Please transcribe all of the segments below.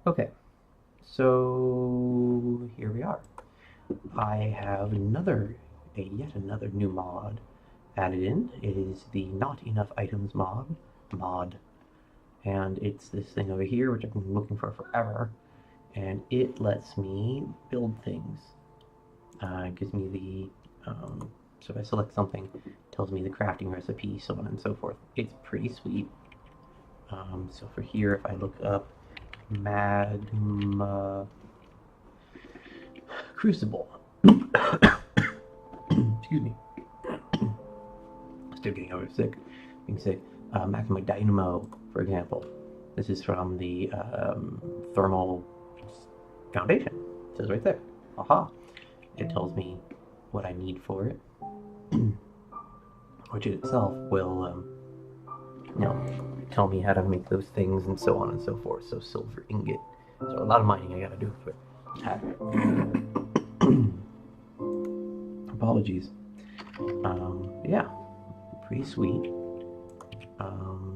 Okay, so here we are. I have yet another new mod added in. It is the Not Enough Items mod, and it's this thing over here which I've been looking for forever, and it lets me build things. It gives me so if I select something, it tells me the crafting recipe, so on and so forth. It's pretty sweet. So for here, if I look up magma crucible, excuse me, still getting over being sick. Magma dynamo, for example. This is from the thermal foundation. It says right there. Aha! It tells me what I need for it, which in itself will, tell me how to make those things and so on and so forth. So silver ingot. So a lot of mining I gotta do for that. Apologies. Yeah, pretty sweet.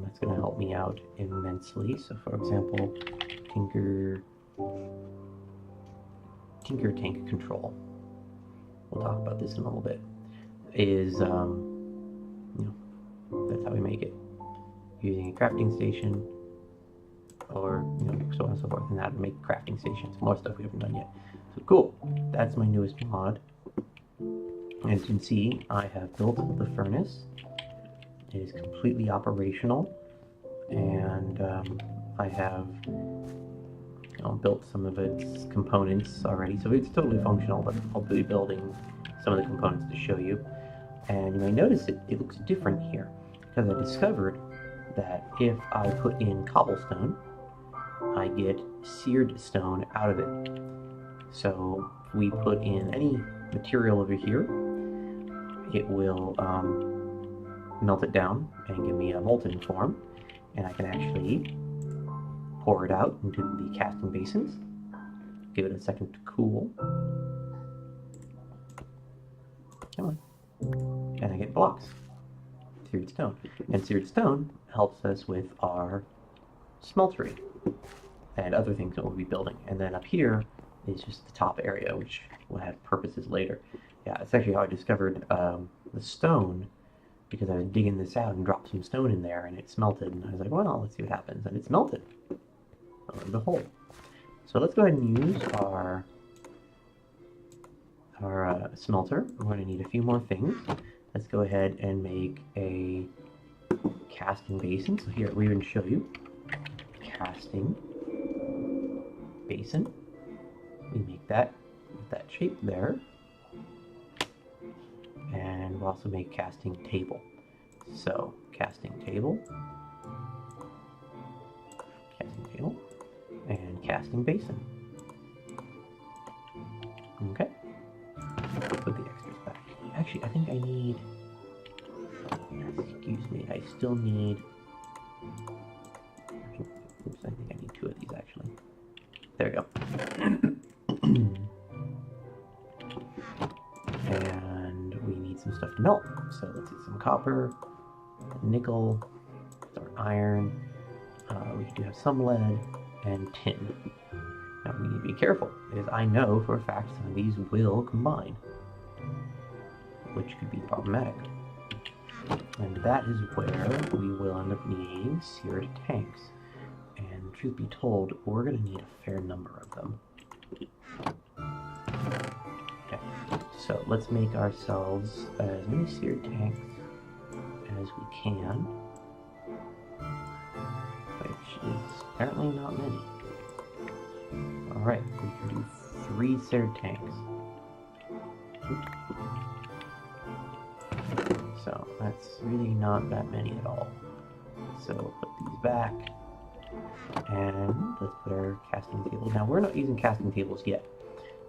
That's gonna help me out immensely. So for example, Tinker tank control. We'll talk about this in a little bit. Is that's how we make it. Using a crafting station, or so on and so forth, and how to make crafting stations. More stuff we haven't done yet. So cool. That's my newest mod. As you can see, I have built the furnace. It is completely operational, and I have built some of its components already, so it's totally functional, but I'll be building some of the components to show you. And you may notice it looks different here, because I discovered that if I put in cobblestone, I get seared stone out of it. So if we put in any material over here, it will melt it down and give me a molten form, and I can actually pour it out into the casting basins, give it a second to cool. Come on. And I get blocks. Seared stone. And seared stone helps us with our smeltery and other things that we'll be building. And then up here is just the top area, which will have purposes later. Yeah, that's actually how I discovered the stone, because I was digging this out and dropped some stone in there and it smelted. And I was like, well, let's see what happens. And it's melted. Lo and behold. So let's go ahead and use our smelter. We're going to need a few more things. Let's go ahead and make a casting basin. So here, we even show you casting basin. We make that with that shape there. And we'll also make casting table. So, casting table, and casting basin. Okay. Put the extras back. Actually, I think I need... Excuse me, I still need... Oops, I think I need 2 of these, actually. There we go. And we need some stuff to melt. So let's get some copper, nickel, some iron. We do have some lead and tin. Now we need to be careful, because I know for a fact some of these will combine, which could be problematic. And that is where we will end up needing seared tanks. And truth be told, we're going to need a fair number of them. Okay, so let's make ourselves as many seared tanks as we can, which is apparently not many. Alright, we can do 3 seared tanks. So that's really not that many at all. So put these back, and let's put our casting table. Now we're not using casting tables yet.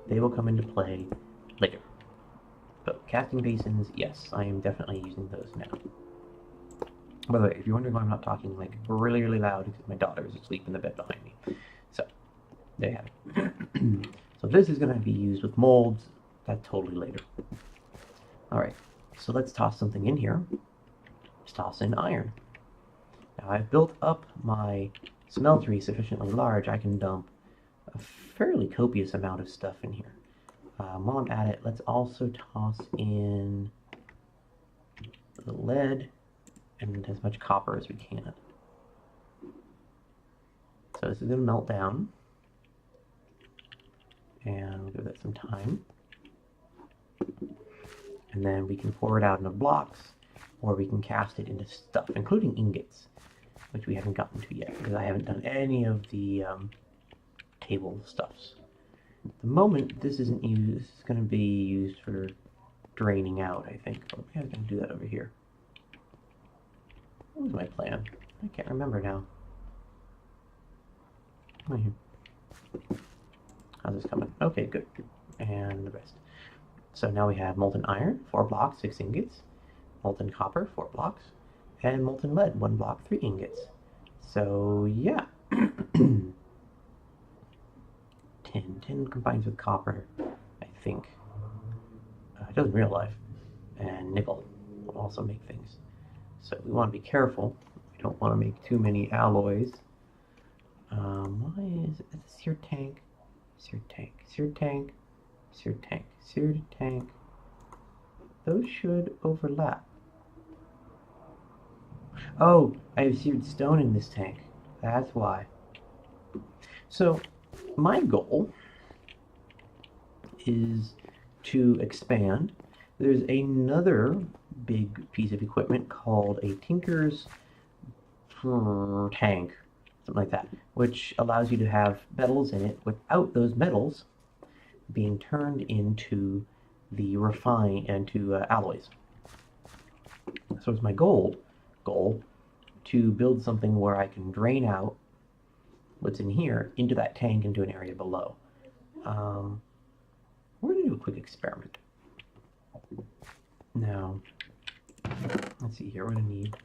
They will come into play later. But casting basins, yes, I am definitely using those now. By the way, if you're wondering why I'm not talking like really, really loud, because my daughter is asleep in the bed behind me. So, there you have it. So this is going to be used with molds. That's totally later. Alright, so let's toss something in here. Let's toss in iron. Now I've built up my smeltery sufficiently large, I can dump a fairly copious amount of stuff in here. While I'm at it, let's also toss in the lead and as much copper as we can. So this is going to melt down, and we'll give that some time. And then we can pour it out into blocks, or we can cast it into stuff, including ingots, which we haven't gotten to yet, because I haven't done any of the table stuffs. At the moment, this isn't used. This is going to be used for draining out, I think. But maybe I was going to do that over here. What was my plan? I can't remember now. Right here. How's this coming? Okay, good. And the rest. So now we have molten iron, 4 blocks, 6 ingots. Molten copper, 4 blocks. And molten lead, 1 block, 3 ingots. So, yeah. 10 combines with copper, I think. It does in real life. And nickel will also make things. So we want to be careful. We don't want to make too many alloys. Why is it a seared tank? Seared tank, seared tank, seared tank, seared tank. Those should overlap. Oh, I have seared stone in this tank. That's why. So, my goal is to expand. There's another big piece of equipment called a tinker's tank, something like that, which allows you to have metals in it without those metals being turned into the alloys. So it's my goal to build something where I can drain out what's in here into that tank into an area below. We're going to do a quick experiment. Now, let's see here, we're going to need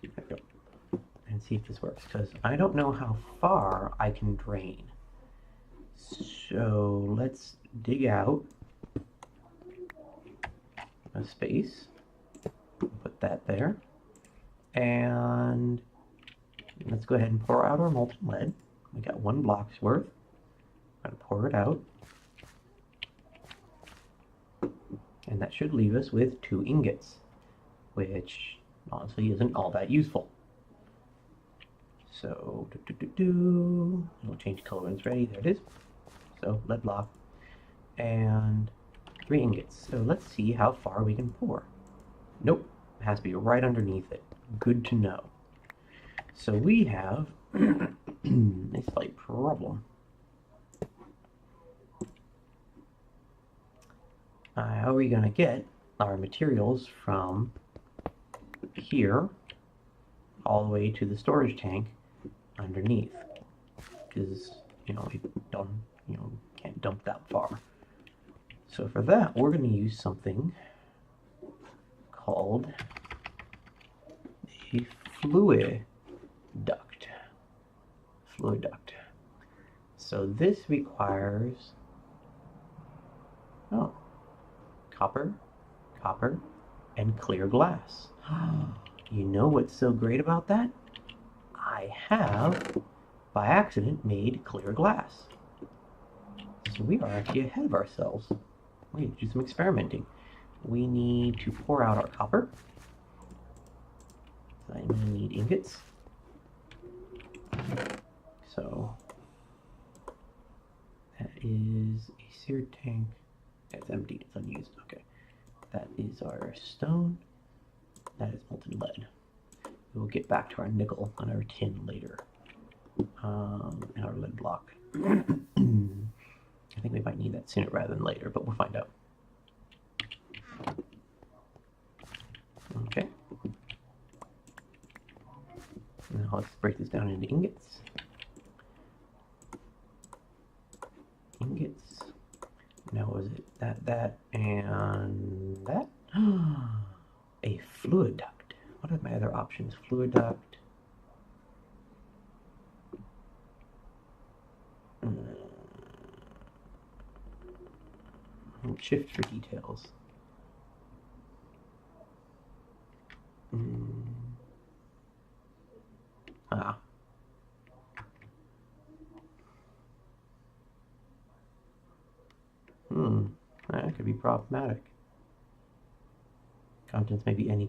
there we go. And see if this works, because I don't know how far I can drain. So let's dig out a space, put that there, and let's go ahead and pour out our molten lead. We got 1 block's worth. I'm going to pour it out, and that should leave us with 2 ingots, which honestly isn't all that useful. So, it'll change color when it's ready. There it is. So, lead block, and 3 ingots. So let's see how far we can pour. Nope, it has to be right underneath it. Good to know. So we have a slight problem. How are we going to get our materials from here all the way to the storage tank underneath? Because, we can't dump that far. So for that, we're going to use something called a fluiduct. So this requires copper, and clear glass. You know what's so great about that? I have, by accident, made clear glass. So we are actually ahead of ourselves. We need to do some experimenting. We need to pour out our copper. So I'm going to need ingots. So that is a seared tank. It's empty, it's unused. Okay. That is our stone. That is molten lead. We will get back to our nickel and our tin later. And our lead block. I think we might need that sooner rather than later, but we'll find out. Okay. Now let's break this down into ingots. Ingots. Now was it that, and that? A fluiduct. What are my other options? Fluiduct. Shift for details. Ah. That could be problematic. Contents may be any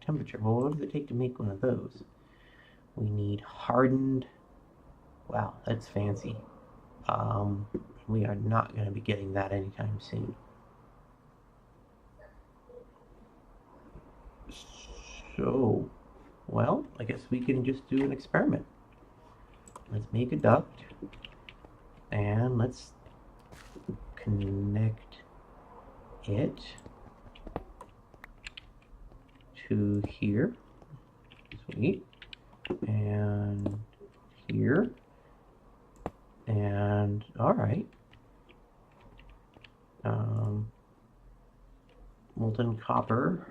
temperature. Well, what does it take to make one of those? We need hardened. Wow, that's fancy. We are not going to be getting that anytime soon. So, well, I guess we can just do an experiment. Let's make a duct, and let's connect it to here. Sweet. And here. And all right. Molten copper.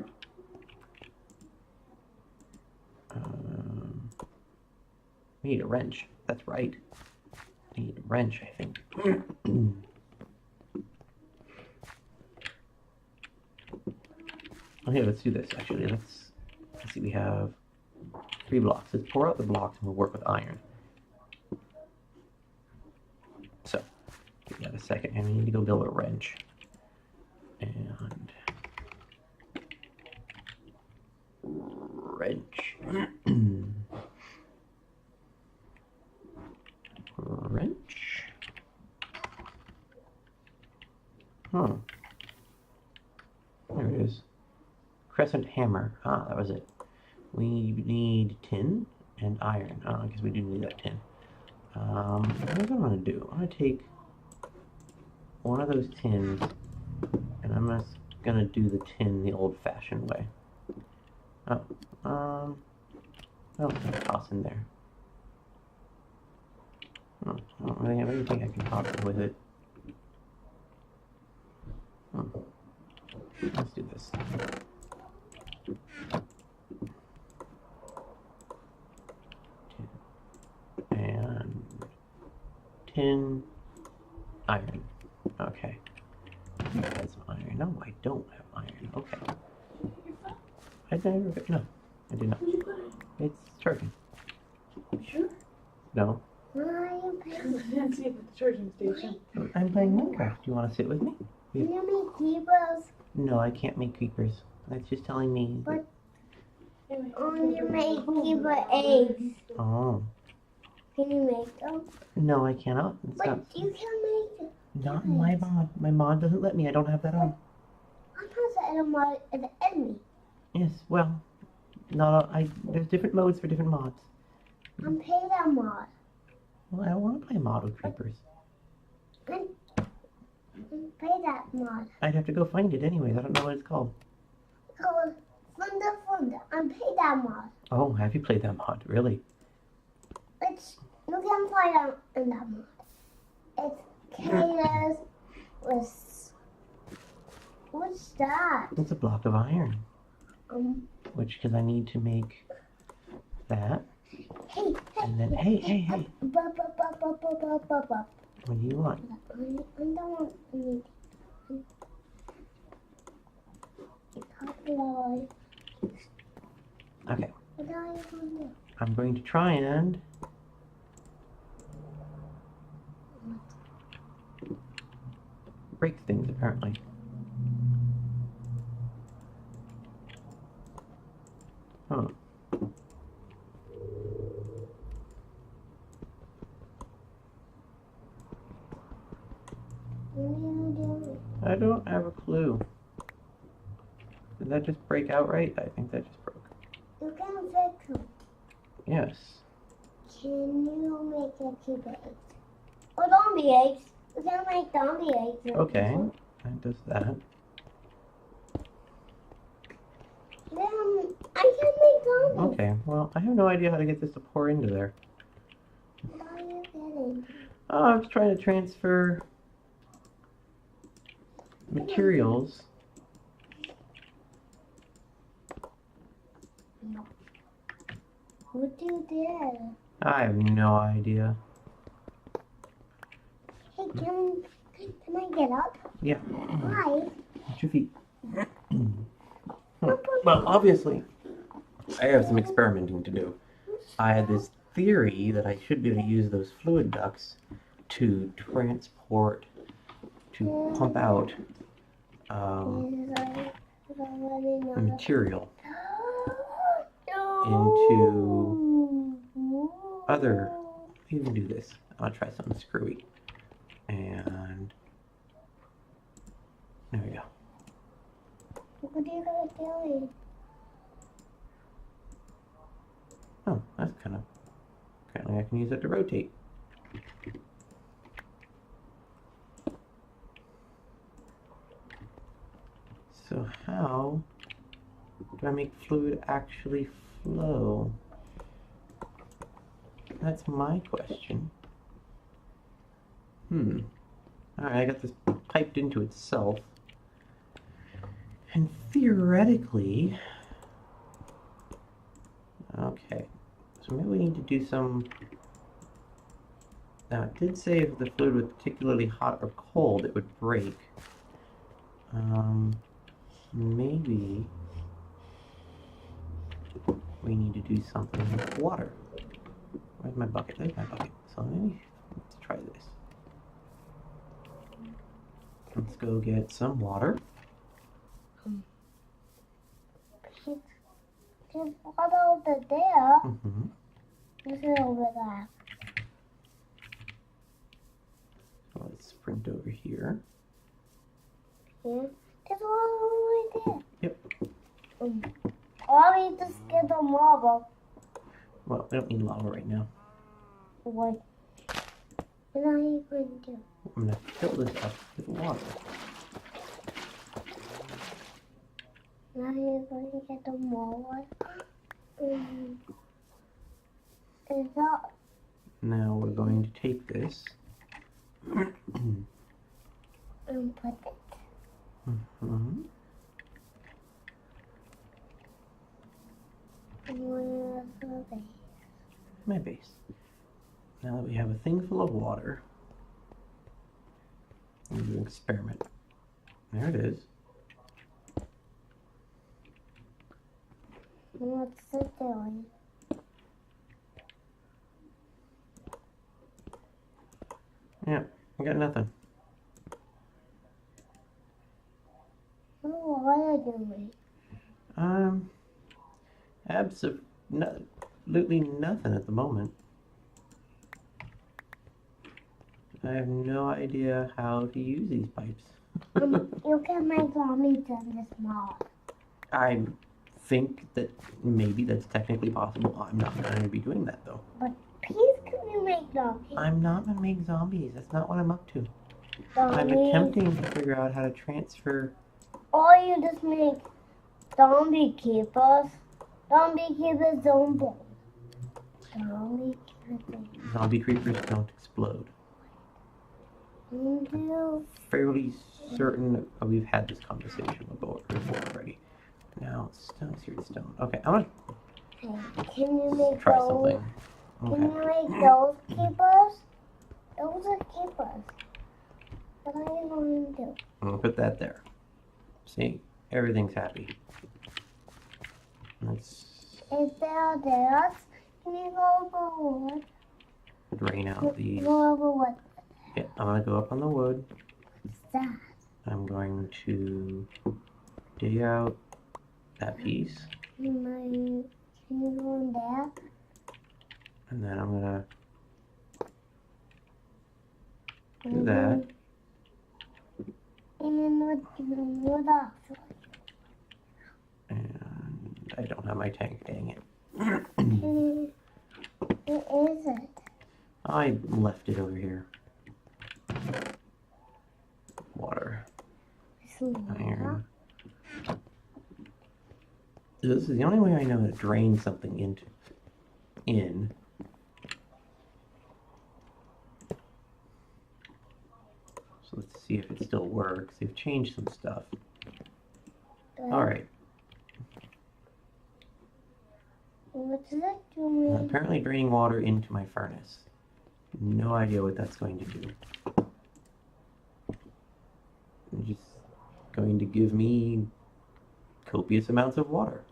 We need a wrench. That's right. We need a wrench, I think. Okay, let's do this actually. Let's see, we have 3 blocks. Let's pour out the blocks and we'll work with iron. So, give that a second, and we need to go build a wrench. And wrench. Wrench. Huh. There it is. Crescent hammer. Ah, that was it. We need tin and iron. Because we do need that tin. What am I going to do? I'm going to take one of those tins, and I'm just going to do the tin the old-fashioned way. Oh, I'm going to toss in there. Oh, I don't really have anything I can toss with it. Let's do this. And tin, iron. Okay. I have some iron. No, I don't have iron. Okay. No, I did not. It's charging. Sure? No. Why are you playing? At the charging station. I'm playing Minecraft. Do you want to sit with me? Can you make creepers? No, I can't make creepers. That's just telling me. But only make creeper eggs. Oh. Can you make them? No, I cannot. It's But not. you can make them. Not in my mod. My mod doesn't let me. I don't have that on. I'm not a mod as an enemy. Yes, well, not all, there's different modes for different mods. I'm paid that mod. Well, I don't want to play a mod with creepers. I'm pay that mod. I'd have to go find it anyways. I don't know what it's called. Called Fluiducts. I'm paid that mod. Oh, have you played that mod? Really? You can find out in that mod. It's chaos with. What's that? It's a block of iron. Which, because I need to make that. Hey, And then, hey. Bup. What do you want? I don't want anything. Okay. What are you going to do? I'm going to try and break things, apparently. Huh. I don't have a clue. Did that just break outright? I think that just broke. You can fix them. Yes. Can you make a keeper eggs? Or zombie eggs. You can make zombie eggs. Okay. That does that. Then I can make zombies. Okay. Well, I have no idea how to get this to pour into there. What are you getting? Oh, I was trying to transfer materials. What you did? I have no idea. Hey, can I get up? Yeah. Why? Watch your feet. Well, obviously, I have some experimenting to do. I had this theory that I should be able to use those fluid ducts to transport, to pump out material into other. Even do this. I'll try something screwy. And there we go. What are you guys doing? Oh, that's kind of. Apparently, I can use it to rotate. So how do I make fluid actually flow? That's my question. Alright, I got this piped into itself. And theoretically... Okay, so maybe we need to do some... Now, it did say if the fluid was particularly hot or cold, it would break. Maybe we need to do something with water. Where's my bucket? There's my bucket. So maybe let's try this. Let's go get some water. There's water over there. Mm-hmm. This is over there. So let's sprint over here. Yeah. There's water right there. Yep. Or we just get the lava. Well, we don't need lava right now. What? What are you going to do? I'm going to fill this up with water. Now you're going to get the more water. Is that... Now we're going to take this. and put it. Mm-hmm. Where's the base? My base. Now that we have a thing full of water, we'll do an experiment. There it is. What's it doing? Yeah, I got nothing. What are you doing? Absolutely nothing at the moment. I have no idea how to use these pipes. You can make zombies in this mod. I think that maybe that's technically possible. I'm not going to be doing that though. But please can you make zombies? I'm not going to make zombies. That's not what I'm up to. Zombies. I'm attempting to figure out how to transfer. Or you just make zombie keepers. Zombie keepers don't blow. Zombie keepers. Zombie creepers don't explode. Do. Fairly certain that we've had this conversation before already. Now, stone, seared stone. Okay, I'm gonna Can you make try those? something. Can Okay. you make those keepers? Those are keepers. What are you going to do? I'm gonna put that there. See, everything's happy. Let's Is there this? Can you go over wood? drain out these. Go over wood. Yeah, I'm gonna go up on the wood. What's that? I'm going to dig out that piece, Can you go in there? and then I'm gonna do that. And what else? And I don't have my tank, dang it. What is it? I left it over here. Water, iron. This is the only way I know to drain something in. So let's see if it still works. They've changed some stuff. Alright. What's it doing? Apparently draining water into my furnace. No idea what that's going to do. It's just going to give me copious amounts of water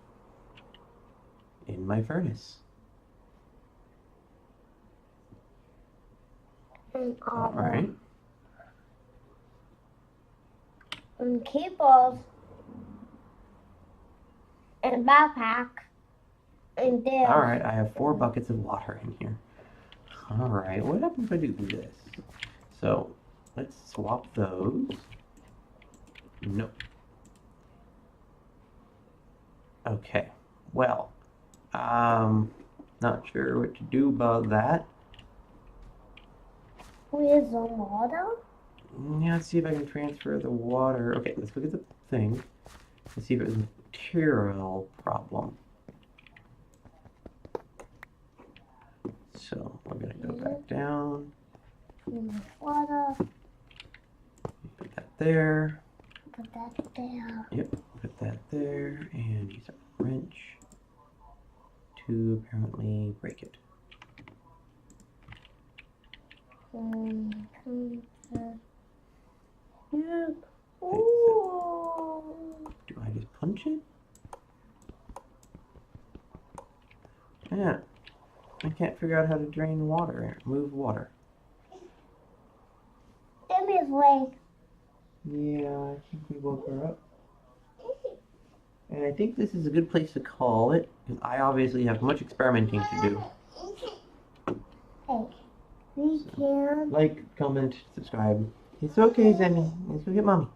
in my furnace. and All right. and keyboards and backpack and this. All right, I have 4 buckets of water in here. All right, what happens if I do this? So let's swap those. Nope. Okay, well, not sure what to do about that. Where's the water? Yeah, let's see if I can transfer the water. Okay, let's look at the thing. Let's see if it was a material problem. So we're gonna go back down. Water. Put that there. Put that there. Yep, put that there, and use a wrench to apparently break it. Do I just punch it? Yeah, I can't figure out how to drain water, move water. Emmy's leg. Yeah, I think we woke her up. And I think this is a good place to call it, because I obviously have much experimenting to do. Hey, we can. Like, comment, subscribe. It's okay, Sammy. Let's go get mommy.